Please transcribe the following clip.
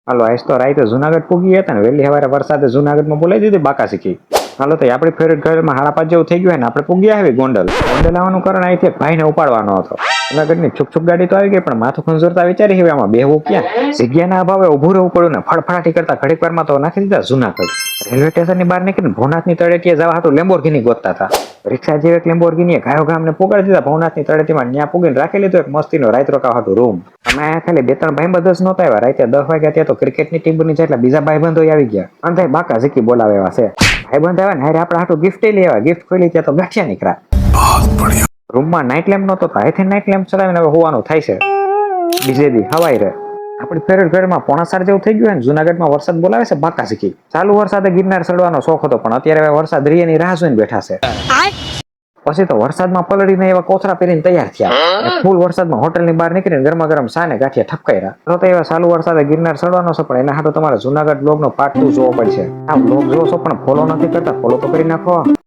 હાલો આજ તો રાતે જુનાગઢ પૂગી હતા ને વહેલી સવારે વરસાદે જુનાગઢમાં બોલાવી દીધી બાકા શીખી. હાલો તો આપણી ફેવરેટ ઘરમાં 5:30 જેવું થઈ ગયું ને આપણે પૂગી આવી ગોંડલ. ગોંડલ આવવાનું કારણ અહીંથી ભાઈને ઉપાડવાનો હતો. જુનાગઢની છુક ગાડી તો આવી ગઈ પણ માથું ખંજોરતા વિચારી હવે આમાં બેહવું ક્યાં? જગ્યાના અભાવે ઉભું રહેવું પડ્યું ને ફળફળાટી કરતા ઘડીક વારમાં તો નાખી દીધા જુનાગઢ. રેલવે સ્ટેશનની બહાર નીકળીને ભવનાથની તળેટીએ જવા હાટુ લેમ્બોર્ગિની ગોતતા હતા. રિક્ષા જેવી એક લેમ્બોર્ગિનીએ ગાયો ગામને પોગાડી દીધા ભવનાથની તળેટીમાં. ન્યા પૂગીને રાખી લીધો એક મસ્તીનો રાત રોકાવા હાટુ રૂમ. અમે ખાલી 2-3 ભાઈબંધો જ નહોતા આવ્યા. રાતે 10 વાગ્યા ત્યાં તો ક્રિકેટની ટીમની જેટલા બીજા ભાઈબંધો આવી ગયા. અને ભાઈ બાકા ઝીકી બોલાવે એવા છે. ભાઈબંધ આવ્યા ને હારે આપણે હાટુ ગિફ્ટ લઈ આવ્યા. ગિફ્ટ ખોલી ત્યાં તો ગાંઠિયા નીકળ્યા. રૂમમાં નાઇટ લેમ્પ નહોતો તો અહીંથી નાઇટ લેમ્પ ચલાવીને હવે હોવાનું થાય છે. બીજે દી હવાઈ રહે. આપણી ફેવરેટ ઘરમાં 4:30 જેવું થઈ ગયું ને જુનાગઢમાં વરસાદ બોલાવે છે બાકા શીખી. ચાલુ વરસાદે ગિરનાર ચડવાનો શોખ હતો પણ અત્યારે હવે વરસાદ રીએની રાહ જોઈને બેઠા છે. પછી તો વરસાદમાં પલળીને એવા કોથળા પહેરીને તૈયાર થયા. ફૂલ વરસાદમાં હોટલની બહાર નીકળીને ગરમા ગરમ સાને ગાંઠિયા ઠપકાર્યા. તો એવા ચાલુ વરસાદે ગિરનાર ચડવાનો છે પણ એના હાટુ તમારે જુનાગઢ બ્લોગનો પાર્ટ 2 જોવો પડશે. આ બ્લોગ જોવો છો પણ ફોલો નથી કરતા, ફોલો તો કરી નાખો.